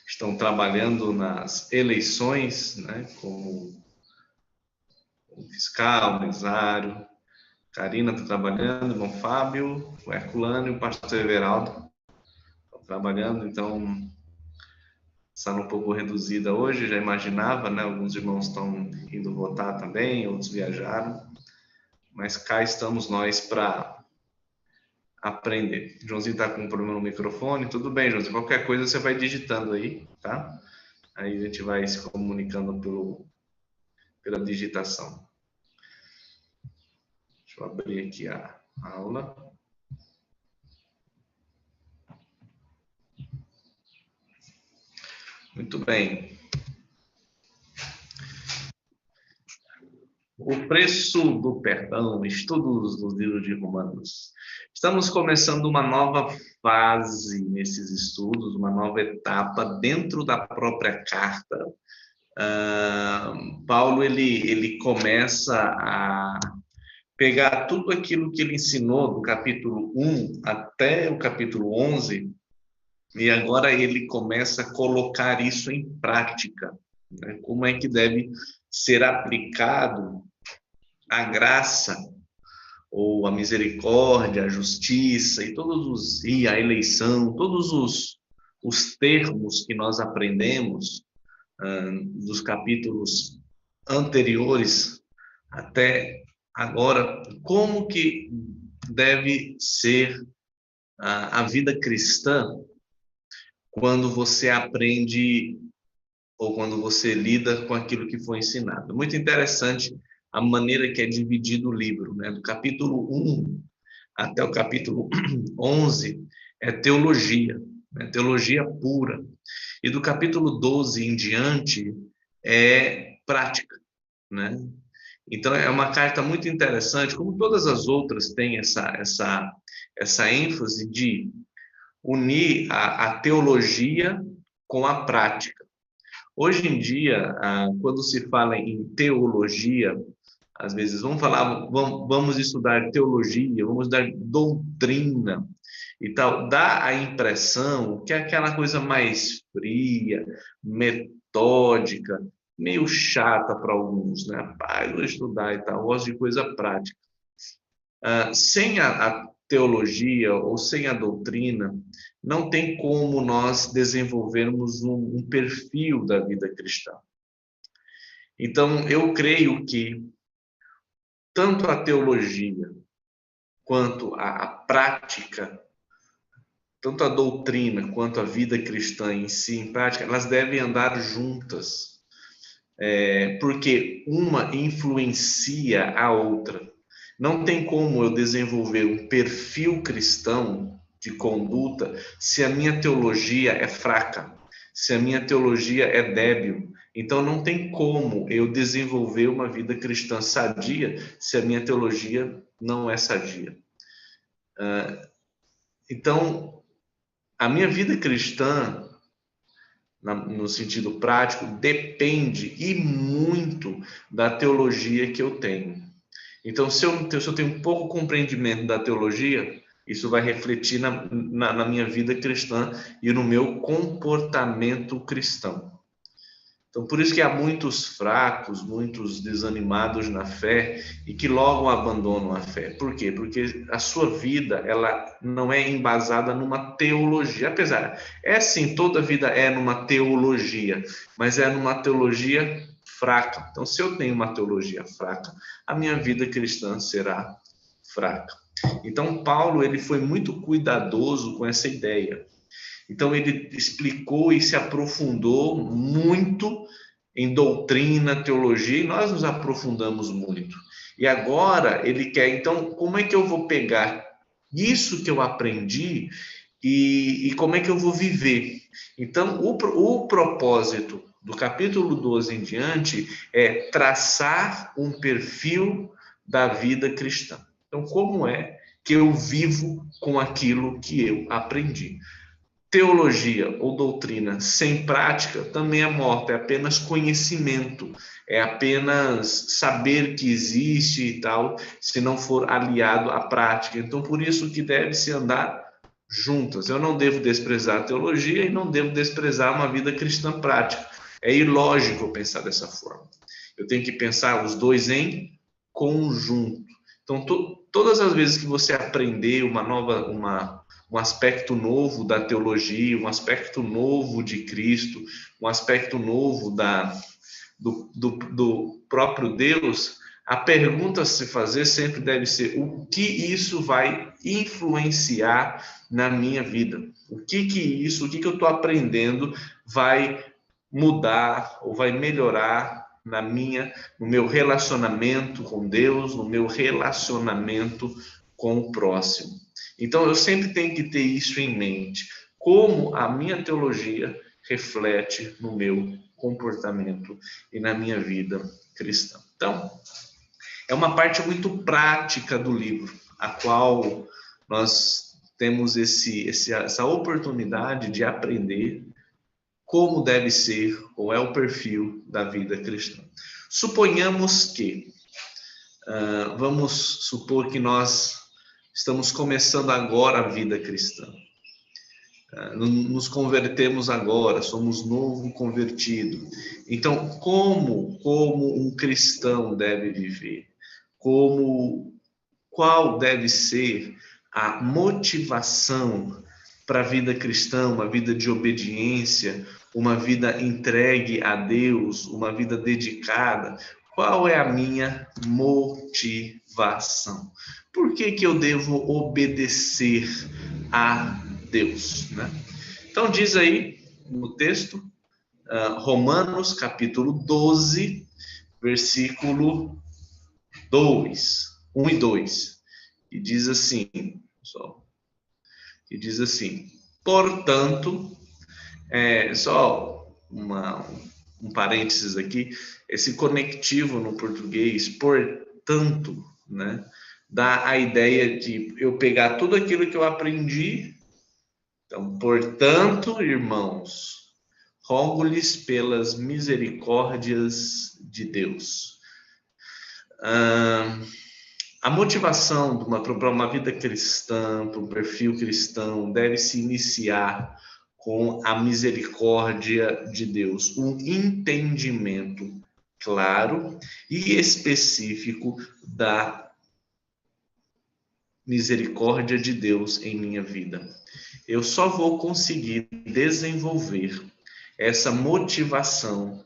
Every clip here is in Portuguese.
estão trabalhando nas eleições, né, como fiscal, mesário. Karina está trabalhando, o irmão Fábio, o Herculano e o pastor Everaldo estão trabalhando, então sala um pouco reduzida hoje, já imaginava, né? Alguns irmãos estão indo votar também, outros viajaram, mas cá estamos nós para aprender. Joãozinho está com um problema no microfone, tudo bem, Joãozinho, qualquer coisa você vai digitando aí, tá? Aí a gente vai se comunicando pela digitação. Deixa eu abrir aqui a aula. Muito bem. O preço do perdão, estudos do livro de Romanos. Estamos começando uma nova fase nesses estudos, uma nova etapa dentro da própria carta. Paulo ele começa a pegar tudo aquilo que ele ensinou do capítulo 1 até o capítulo 11 e agora ele começa a colocar isso em prática, né? Como é que deve ser aplicado a graça ou a misericórdia, a justiça e a eleição, todos os termos que nós aprendemos dos capítulos anteriores até agora, como que deve ser a vida cristã quando você aprende ou quando você lida com aquilo que foi ensinado. Muito interessante a maneira que é dividido o livro, né? Do capítulo 1 até o capítulo 11 é teologia, né? Teologia pura. E do capítulo 12 em diante é prática, né? Então é uma carta muito interessante, como todas as outras têm essa ênfase de unir a teologia com a prática. Hoje em dia, quando se fala em teologia, às vezes vamos estudar teologia, vamos estudar doutrina e tal, dá a impressão que é aquela coisa mais fria, metódica, meio chata para alguns, né? Pai, vou estudar e tal, gosto de coisa prática. Sem a teologia ou sem a doutrina, não tem como nós desenvolvermos um perfil da vida cristã. Então, eu creio que tanto a teologia quanto a prática, tanto a doutrina quanto a vida cristã em si, em prática, elas devem andar juntas, porque uma influencia a outra. Não tem como eu desenvolver um perfil cristão de conduta se a minha teologia é fraca, se a minha teologia é débil. Então, não tem como eu desenvolver uma vida cristã sadia se a minha teologia não é sadia. Então, a minha vida cristã, no sentido prático, depende e muito da teologia que eu tenho. Então, se eu tenho um pouco compreendimento da teologia, isso vai refletir na minha vida cristã e no meu comportamento cristão. Então, por isso que há muitos fracos, muitos desanimados na fé e que logo abandonam a fé. Por quê? Porque a sua vida, ela não é embasada numa teologia. Apesar, sim, toda vida é numa teologia, mas é numa teologia fraca. Então, se eu tenho uma teologia fraca, a minha vida cristã será fraca. Então, Paulo, ele foi muito cuidadoso com essa ideia. Então, ele explicou e se aprofundou muito em doutrina, teologia, e nós nos aprofundamos muito. E agora, ele quer, então, como é que eu vou pegar isso que eu aprendi e como é que eu vou viver? Então, o propósito do capítulo 12 em diante é traçar um perfil da vida cristã. Então, como é que eu vivo com aquilo que eu aprendi? Teologia ou doutrina sem prática também é morta, é apenas conhecimento, é apenas saber que existe e tal, se não for aliado à prática. Então, por isso que deve-se andar juntas. Eu não devo desprezar a teologia e não devo desprezar uma vida cristã prática. É ilógico pensar dessa forma. Eu tenho que pensar os dois em conjunto. Então, todas as vezes que você aprender um aspecto novo da teologia, um aspecto novo de Cristo, um aspecto novo do próprio Deus, a pergunta a se fazer sempre deve ser: o que isso vai influenciar na minha vida? O que eu estou aprendendo vai mudar ou vai melhorar no meu relacionamento com Deus, no meu relacionamento com o próximo? Então, eu sempre tenho que ter isso em mente. Como a minha teologia reflete no meu comportamento e na minha vida cristã. Então, é uma parte muito prática do livro, a qual nós temos essa oportunidade de aprender como deve ser, qual é o perfil da vida cristã. Suponhamos que, vamos supor que nós estamos começando agora a vida cristã. Nos convertemos agora, somos novo convertido. Então, como um cristão deve viver? Qual deve ser a motivação para a vida cristã, uma vida de obediência, uma vida entregue a Deus, uma vida dedicada? Qual é a minha motivação? Por que eu devo obedecer a Deus, né? Então diz aí no texto, Romanos capítulo 12, versículo 2, 1 e 2, e diz assim, pessoal, portanto, só um parênteses aqui, esse conectivo no português, portanto, né, dá a ideia de eu pegar tudo aquilo que eu aprendi. Então, portanto, irmãos, rogo-lhes pelas misericórdias de Deus. A motivação para uma vida cristã, para um perfil cristão, deve se iniciar com a misericórdia de Deus, um entendimento claro e específico da misericórdia de Deus em minha vida. Eu só vou conseguir desenvolver essa motivação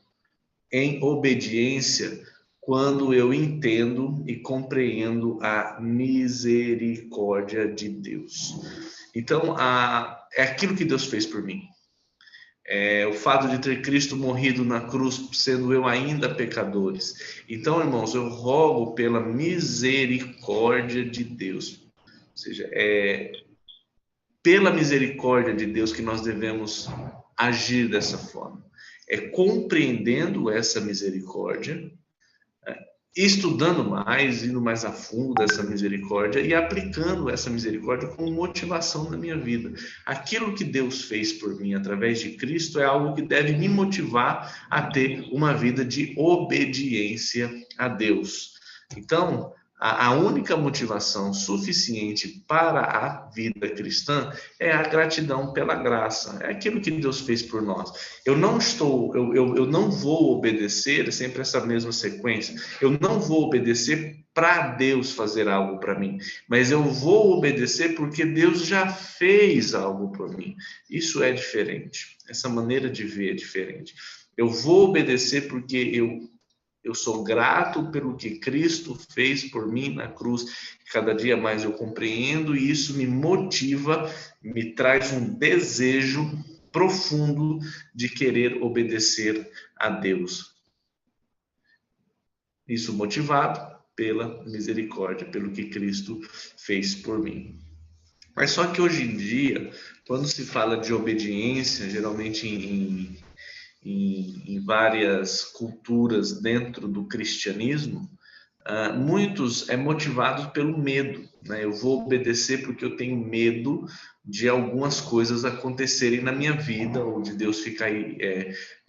em obediência quando eu entendo e compreendo a misericórdia de Deus. Então, é aquilo que Deus fez por mim. O fato de ter Cristo morrido na cruz, sendo eu ainda pecadores. Então, irmãos, eu rogo pela misericórdia de Deus. Ou seja, pela misericórdia de Deus que nós devemos agir dessa forma. Compreendendo essa misericórdia, estudando mais, indo mais a fundo dessa misericórdia e aplicando essa misericórdia como motivação na minha vida. Aquilo que Deus fez por mim através de Cristo é algo que deve me motivar a ter uma vida de obediência a Deus. Então, a única motivação suficiente para a vida cristã é a gratidão pela graça, é aquilo que Deus fez por nós. Eu não vou obedecer, sempre essa mesma sequência, eu não vou obedecer para Deus fazer algo para mim, mas eu vou obedecer porque Deus já fez algo por mim. Isso é diferente, essa maneira de ver é diferente. Eu vou obedecer porque eu sou grato pelo que Cristo fez por mim na cruz. Cada dia mais eu compreendo e isso me motiva, me traz um desejo profundo de querer obedecer a Deus. Isso motivado pela misericórdia, pelo que Cristo fez por mim. Mas só que hoje em dia, quando se fala de obediência, geralmente em várias culturas dentro do cristianismo, muitos motivados pelo medo, né? Eu vou obedecer porque eu tenho medo de algumas coisas acontecerem na minha vida, ou de Deus ficar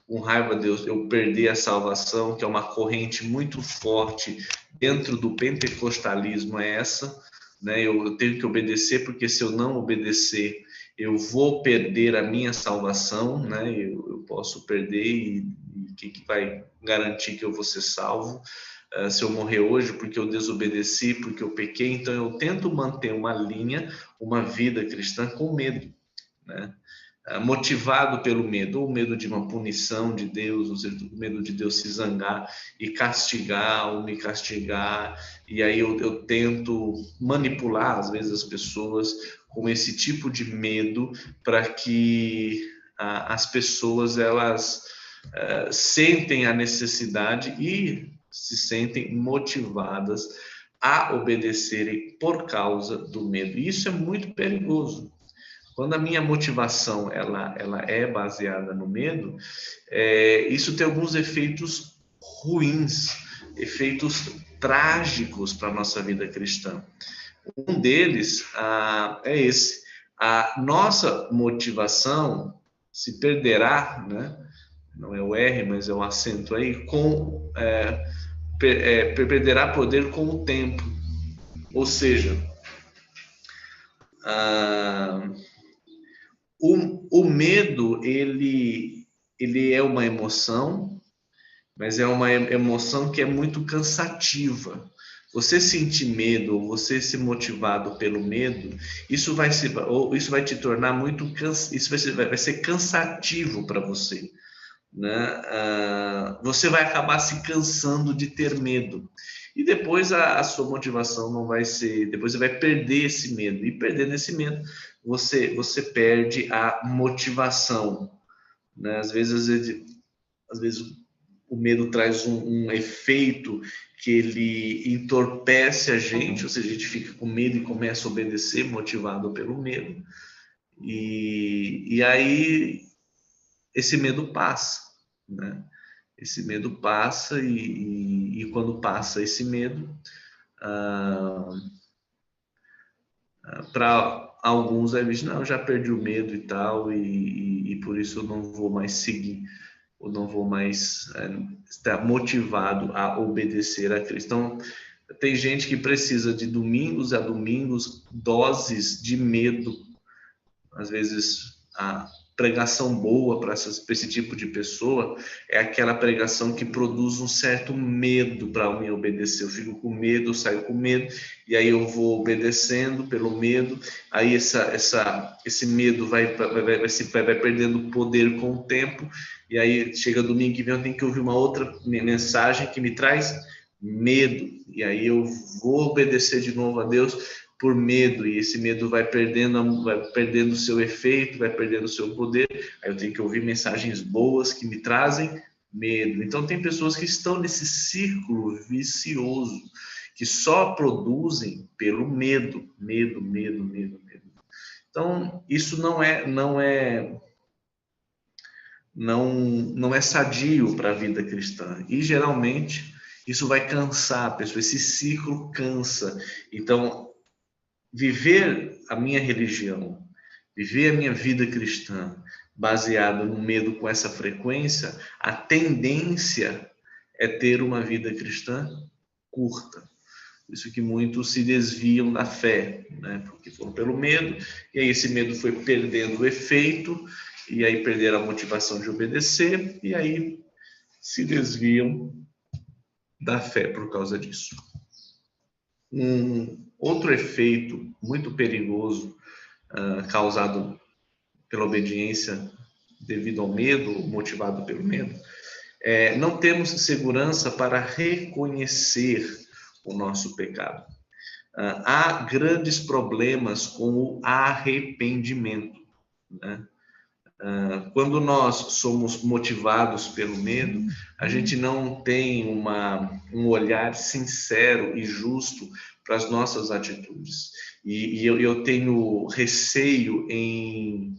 com raiva de Deus, eu perder a salvação, que é uma corrente muito forte dentro do pentecostalismo, né? Eu tenho que obedecer porque se eu não obedecer, eu vou perder a minha salvação, né? Eu posso perder e o que vai garantir que eu vou ser salvo? Se eu morrer hoje porque eu desobedeci, porque eu pequei, então eu tento manter uma linha, uma vida cristã com medo, né? Motivado pelo medo, ou medo de uma punição de Deus, ou seja, o medo de Deus se zangar e castigar ou me castigar, e aí eu tento manipular, às vezes, as pessoas com esse tipo de medo para que as pessoas, elas sentem a necessidade e se sentem motivadas a obedecerem por causa do medo. E isso é muito perigoso. Quando a minha motivação ela é baseada no medo, isso tem alguns efeitos ruins, efeitos trágicos para a nossa vida cristã. Um deles é esse: a nossa motivação se perderá, né? Não é o R, mas é o acento aí, perderá poder com o tempo. Ou seja, o medo, ele é uma emoção, mas é uma emoção que é muito cansativa. Você sentir medo, ou você ser motivado pelo medo, isso vai te tornar muito vai ser cansativo para você, né? Você vai acabar se cansando de ter medo. E depois a sua motivação não vai ser. Depois você vai perder esse medo. E perdendo esse medo, você perde a motivação, né? Às vezes o medo traz um efeito que ele entorpece a gente, ou seja, a gente fica com medo e começa a obedecer, motivado pelo medo. E aí esse medo passa, né? Esse medo passa e quando passa esse medo, para alguns é visto, não, eu já perdi o medo e tal, e por isso eu não vou mais seguir, ou não vou mais estar motivado a obedecer a Cristo. Então, tem gente que precisa de domingos a domingos doses de medo. Às vezes a pregação boa para esse tipo de pessoa é aquela pregação que produz um certo medo para me obedecer. Eu fico com medo, eu saio com medo, e aí eu vou obedecendo pelo medo, aí esse medo vai perdendo poder com o tempo, e aí chega domingo que vem eu tenho que ouvir uma outra mensagem que me traz medo, e aí eu vou obedecer de novo a Deus por medo, e esse medo vai perdendo o seu efeito, vai perdendo o seu poder, aí eu tenho que ouvir mensagens boas que me trazem medo. Então tem pessoas que estão nesse círculo vicioso, que só produzem pelo medo, medo. Então isso não é sadio para a vida cristã, e geralmente isso vai cansar a pessoa, esse ciclo cansa. Então, viver a minha religião, viver a minha vida cristã baseada no medo com essa frequência, a tendência é ter uma vida cristã curta. Por isso que muitos se desviam da fé, né? Porque foram pelo medo, e aí esse medo foi perdendo o efeito, e aí perderam a motivação de obedecer, e aí se desviam da fé por causa disso. Um outro efeito muito perigoso causado pela obediência devido ao medo, motivado pelo medo, não temos segurança para reconhecer o nosso pecado. Há grandes problemas com o arrependimento, né? Quando nós somos motivados pelo medo, a gente não tem um olhar sincero e justo para as nossas atitudes. E eu tenho receio em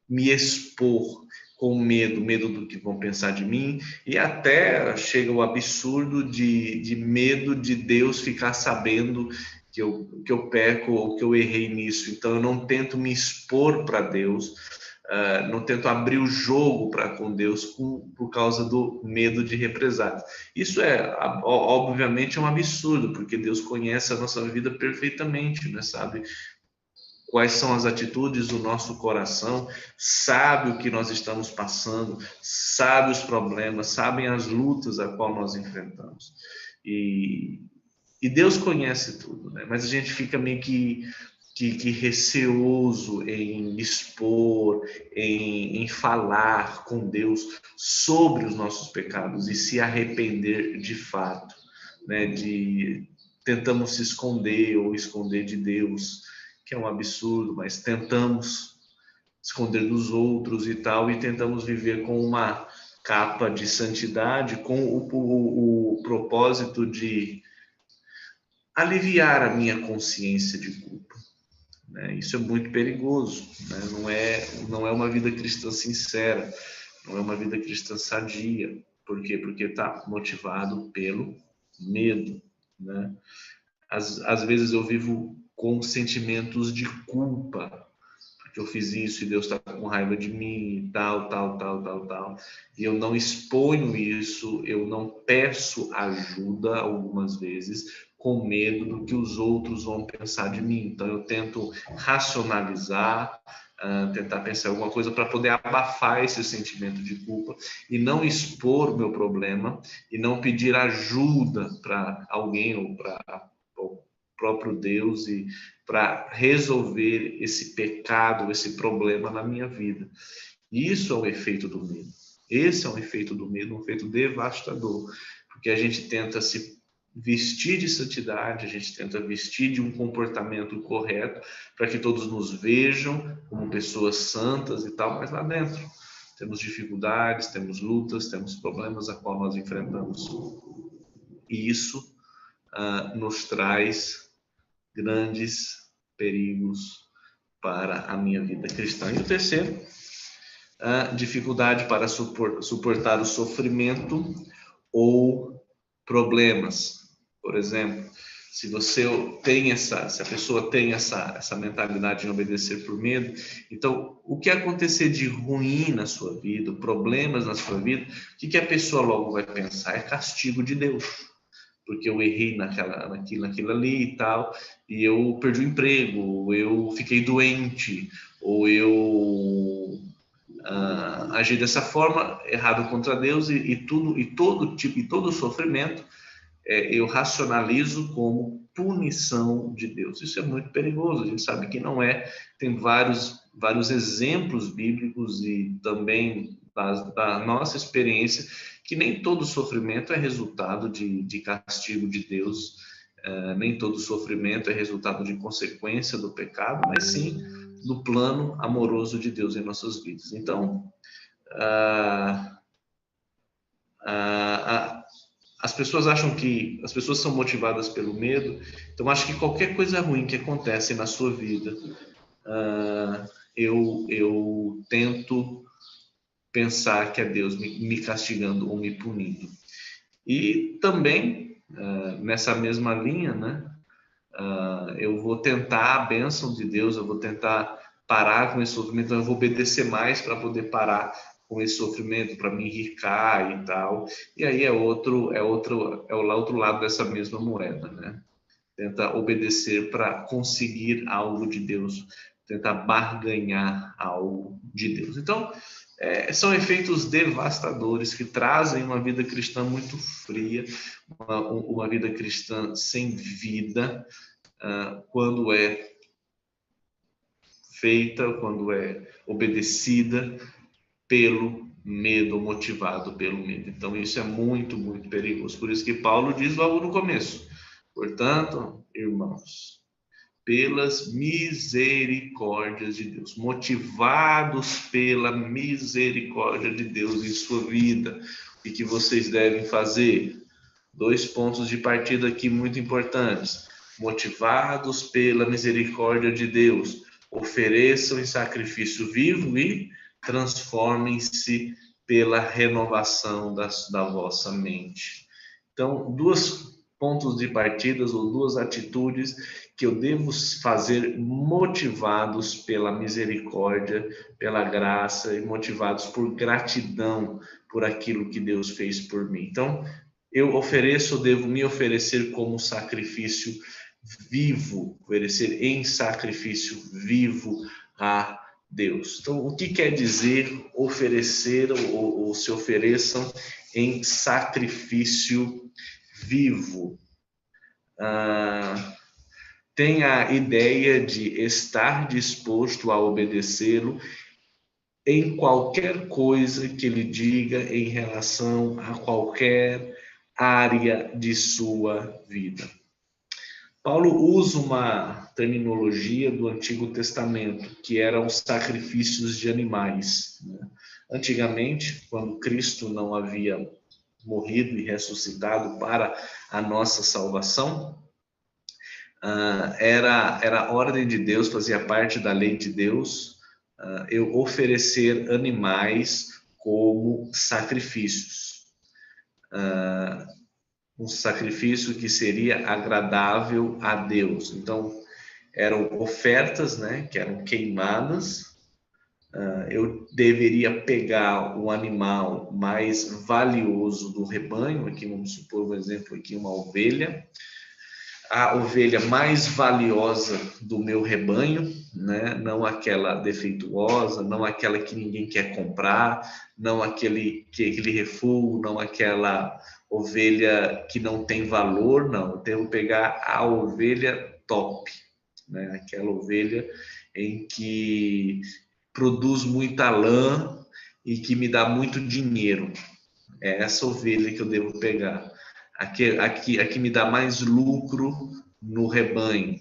me expor com medo do que vão pensar de mim, e até chega o absurdo de medo de Deus ficar sabendo que eu peco ou que eu errei nisso. Então eu não tento me expor para Deus, não tento abrir o jogo para com Deus por causa do medo de represálias. Isso obviamente um absurdo, porque Deus conhece a nossa vida perfeitamente, né? Sabe quais são as atitudes do nosso coração, sabe o que nós estamos passando, sabe os problemas, sabe as lutas a qual nós enfrentamos. E Deus conhece tudo, né? Mas a gente fica meio que receoso em expor, em falar com Deus sobre os nossos pecados e se arrepender de fato, né? Tentamos se esconder ou esconder de Deus, que é um absurdo, mas tentamos esconder dos outros e tal, e tentamos viver com uma capa de santidade, com o propósito de aliviar a minha consciência de culpa. Né? Isso é muito perigoso, né? Não é uma vida cristã sincera, não é uma vida cristã sadia. Por quê? Porque está motivado pelo medo. Né? Às vezes eu vivo com sentimentos de culpa, porque eu fiz isso e Deus está com raiva de mim e tal. E eu não exponho isso, eu não peço ajuda algumas vezes, com medo do que os outros vão pensar de mim. Então eu tento racionalizar, tentar pensar alguma coisa para poder abafar esse sentimento de culpa e não expor o meu problema e não pedir ajuda para alguém ou para o próprio Deus e para resolver esse pecado, esse problema na minha vida. E isso é o efeito do medo. Esse é um efeito do medo, um efeito devastador, porque a gente tenta se vestir de santidade, a gente tenta vestir de um comportamento correto para que todos nos vejam como pessoas santas e tal, mas lá dentro temos dificuldades, temos lutas, temos problemas a qual nós enfrentamos. E isso nos traz grandes perigos para a minha vida cristã. E o terceiro, a dificuldade para suportar o sofrimento ou problemas. Por exemplo, se a pessoa tem essa mentalidade de obedecer por medo, então o que acontecer de ruim na sua vida, problemas na sua vida, o que a pessoa logo vai pensar? É castigo de Deus, porque eu errei naquilo ali e tal, e eu perdi o emprego, ou eu fiquei doente, ou eu agi dessa forma errado contra Deus e todo sofrimento eu racionalizo como punição de Deus. Isso é muito perigoso, a gente sabe que não é. Tem vários exemplos bíblicos e também da nossa experiência que nem todo sofrimento é resultado de castigo de Deus, nem todo sofrimento é resultado de consequência do pecado, mas sim do plano amoroso de Deus em nossas vidas. Então, as pessoas acham que as pessoas são motivadas pelo medo, então acho que qualquer coisa ruim que acontece na sua vida, eu tento pensar que é Deus me castigando ou me punindo. E também, nessa mesma linha, né, eu vou tentar a bênção de Deus, eu vou tentar parar com esse sofrimento, então eu vou obedecer mais para poder parar com esse sofrimento, para me enriquecer e tal. E aí é o outro lado dessa mesma moeda, né? Tenta obedecer para conseguir algo de Deus, tentar barganhar algo de Deus. Então, são efeitos devastadores que trazem uma vida cristã muito fria, uma vida cristã sem vida, quando é feita, quando é obedecida pelo medo, motivado pelo medo. Então, isso é muito, muito perigoso. Por isso que Paulo diz logo no começo: portanto, irmãos, pelas misericórdias de Deus, motivados pela misericórdia de Deus em sua vida, o que vocês devem fazer? 2 pontos de partida aqui muito importantes. Motivados pela misericórdia de Deus, ofereçam em sacrifício vivo e transformem-se pela renovação da vossa mente. Então, 2 pontos de partida ou 2 atitudes que eu devo fazer motivados pela misericórdia, pela graça e motivados por gratidão por aquilo que Deus fez por mim. Então, devo me oferecer como sacrifício vivo, oferecer em sacrifício vivo a Deus. Então, o que quer dizer oferecer ou se ofereçam em sacrifício vivo? Tem a ideia de estar disposto a obedecê-lo em qualquer coisa que ele diga em relação a qualquer área de sua vida. Paulo usa uma terminologia do Antigo Testamento, que eram os sacrifícios de animais. Antigamente, quando Cristo não havia morrido e ressuscitado para a nossa salvação, era a ordem de Deus, fazia parte da lei de Deus, eu oferecer animais como sacrifícios. Um sacrifício que seria agradável a Deus. Então, eram ofertas, né, que eram queimadas. Eu deveria pegar o animal mais valioso do rebanho, aqui vamos supor um exemplo aqui, uma ovelha, a ovelha mais valiosa do meu rebanho, né? Não aquela defeituosa, não aquela que ninguém quer comprar, não aquele refúgio, não aquela ovelha que não tem valor, não. Eu tenho que pegar a ovelha top, né? Aquela ovelha em que produz muita lã e que me dá muito dinheiro. É essa ovelha que eu devo pegar. A que me dá mais lucro no rebanho,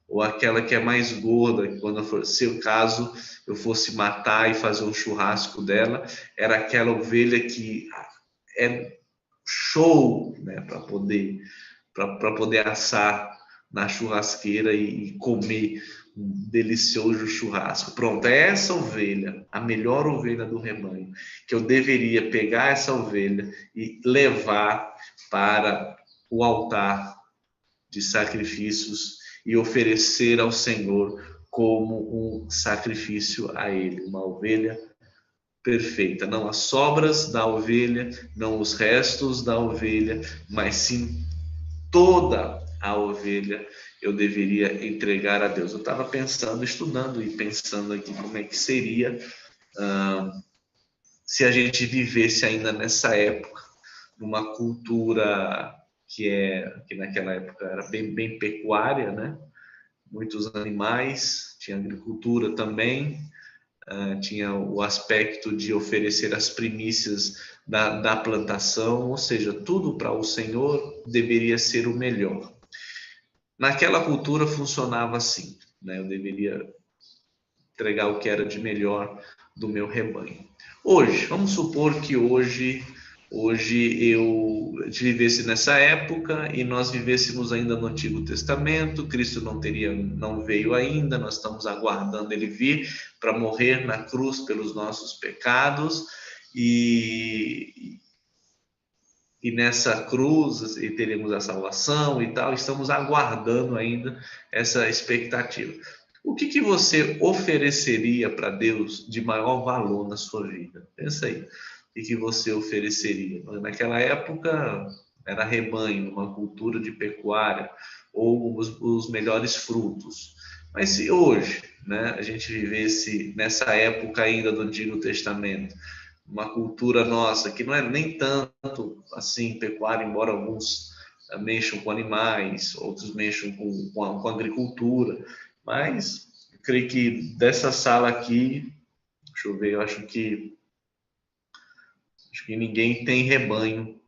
ou aquela que é mais gorda, que quando for, se o caso eu fosse matar e fazer um churrasco dela, era aquela ovelha que é show, né, para poder assar na churrasqueira e comer um delicioso churrasco. Pronto, é essa ovelha, a melhor ovelha do rebanho, que eu deveria pegar essa ovelha e levar para o altar de sacrifícios e oferecer ao Senhor como um sacrifício a Ele, uma ovelha perfeita, não as sobras da ovelha, não os restos da ovelha, mas sim toda a ovelha eu deveria entregar a Deus. Eu estava pensando, estudando e pensando aqui como é que seria se a gente vivesse ainda nessa época, numa cultura que naquela época era bem pecuária, né? Muitos animais, tinha agricultura também, tinha o aspecto de oferecer as primícias da plantação, ou seja, tudo para o Senhor deveria ser o melhor. Naquela cultura funcionava assim, né? Eu deveria entregar o que era de melhor do meu rebanho. Hoje, vamos supor que hoje eu vivesse nessa época e nós vivêssemos ainda no Antigo Testamento, Cristo não veio ainda, nós estamos aguardando ele vir para morrer na cruz pelos nossos pecados e nessa cruz e teremos a salvação e tal, estamos aguardando ainda essa expectativa. O que você ofereceria para Deus de maior valor na sua vida? Pensa aí. O que você ofereceria? Naquela época era rebanho, uma cultura de pecuária, ou os melhores frutos. Mas se hoje, né, a gente vivesse nessa época ainda do Antigo Testamento, uma cultura nossa que não é nem tanto assim pecuária, embora alguns mexam com animais, outros mexam com a agricultura, mas eu creio que dessa sala aqui, deixa eu ver, eu acho que ninguém tem rebanho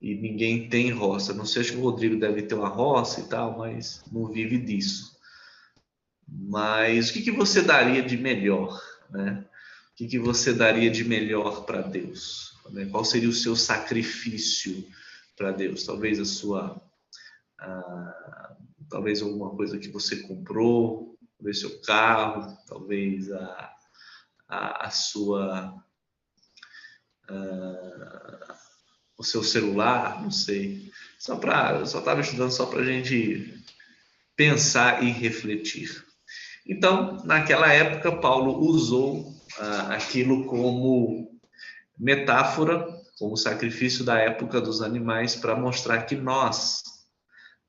e ninguém tem roça. Não sei, acho que o Rodrigo deve ter uma roça e tal, mas não vive disso. Mas o que você daria de melhor, né? O que você daria de melhor para Deus? Qual seria o seu sacrifício para Deus? Talvez talvez alguma coisa que você comprou, talvez seu carro, talvez a sua o seu celular, não sei. Eu só estava estudando só para a gente pensar e refletir. Então, naquela época, Paulo usou aquilo como metáfora, como sacrifício da época dos animais, para mostrar que nós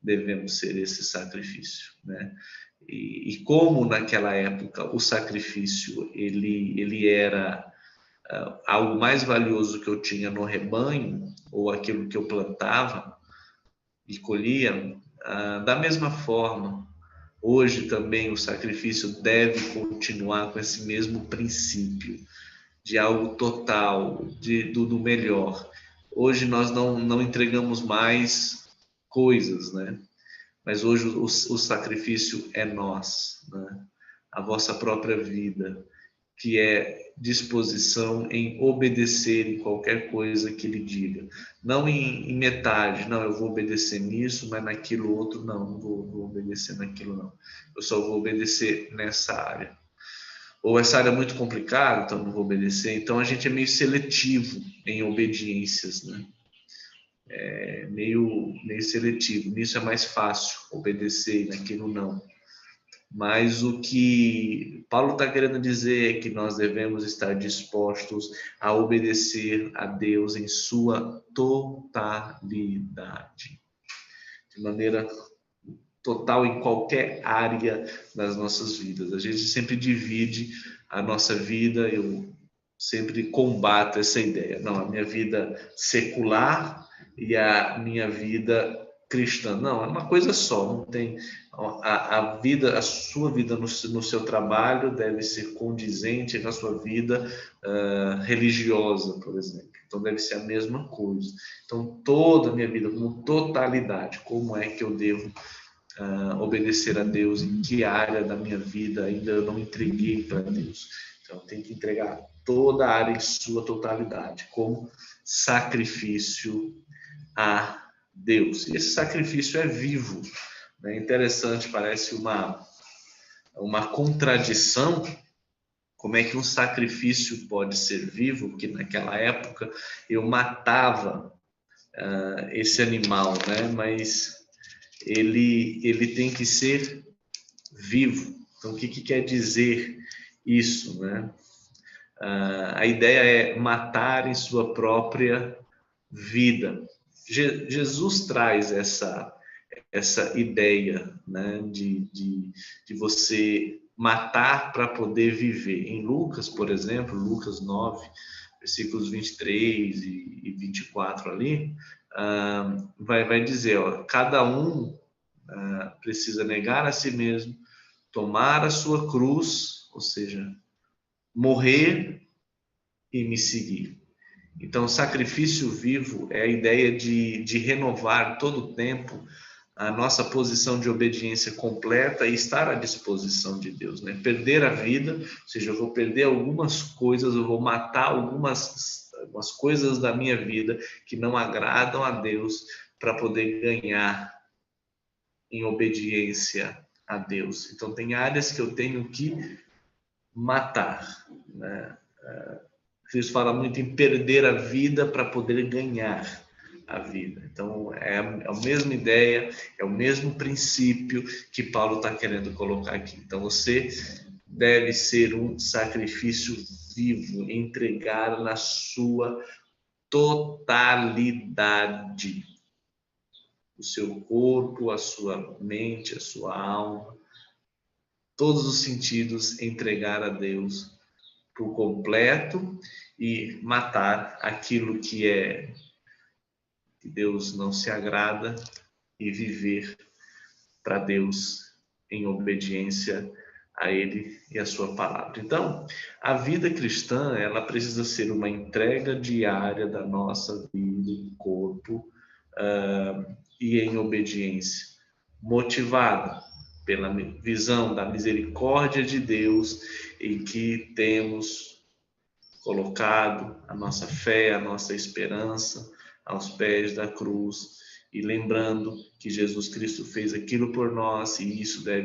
devemos ser esse sacrifício, né? E como naquela época o sacrifício ele era algo mais valioso que eu tinha no rebanho, ou aquilo que eu plantava e colhia, da mesma forma, hoje também o sacrifício deve continuar com esse mesmo princípio de algo total, do melhor. Hoje nós não entregamos mais coisas, né? Mas hoje o sacrifício é nós, né? A vossa própria vida, que é disposição em obedecer em qualquer coisa que ele diga. Não em metade, não, eu vou obedecer nisso, mas naquilo outro não vou obedecer naquilo não. Eu só vou obedecer nessa área. Ou essa área é muito complicada, então não vou obedecer. Então a gente é meio seletivo em obediências, né? É meio seletivo. Nisso é mais fácil obedecer, naquilo não. Mas o que Paulo está querendo dizer é que nós devemos estar dispostos a obedecer a Deus em sua totalidade, de maneira total em qualquer área das nossas vidas. A gente sempre divide a nossa vida, eu sempre combato essa ideia. Não, a minha vida secular e a minha vida cristã. Não, é uma coisa só, não tem a vida, a sua vida no seu trabalho deve ser condizente com a sua vida religiosa, por exemplo. Então deve ser a mesma coisa. Então toda a minha vida, como totalidade, como é que eu devo obedecer a Deus, em que área da minha vida ainda eu não entreguei para Deus. Então tem que entregar toda a área em sua totalidade, como sacrifício a Deus. E esse sacrifício é vivo, né? Interessante, parece uma contradição. Como é que um sacrifício pode ser vivo? Porque naquela época eu matava esse animal, né? Mas ele tem que ser vivo. Então, o que quer dizer isso, né? A ideia é matar em sua própria vida. Jesus traz essa ideia, né, de você matar para poder viver. Em Lucas, por exemplo, Lucas 9, versículos 23 e 24 ali, vai dizer, ó, cada um precisa negar a si mesmo, tomar a sua cruz, ou seja, morrer e me seguir. Então, sacrifício vivo é a ideia de renovar todo o tempo a nossa posição de obediência completa e estar à disposição de Deus, né? Perder a vida, ou seja, eu vou perder algumas coisas, eu vou matar algumas coisas da minha vida que não agradam a Deus para poder ganhar em obediência a Deus. Então, tem áreas que eu tenho que matar, né? Cristo fala muito em perder a vida para poder ganhar a vida. Então, é a mesma ideia, é o mesmo princípio que Paulo está querendo colocar aqui. Então, você deve ser um sacrifício vivo, entregar na sua totalidade. O seu corpo, a sua mente, a sua alma, todos os sentidos, entregar a Deus por completo e matar aquilo que Deus não se agrada e viver para Deus em obediência a Ele e a sua palavra. Então, a vida cristã, ela precisa ser uma entrega diária da nossa vida, do corpo, e em obediência, motivada pela visão da misericórdia de Deus, em que temos colocado a nossa fé, a nossa esperança aos pés da cruz, e lembrando que Jesus Cristo fez aquilo por nós, e isso deve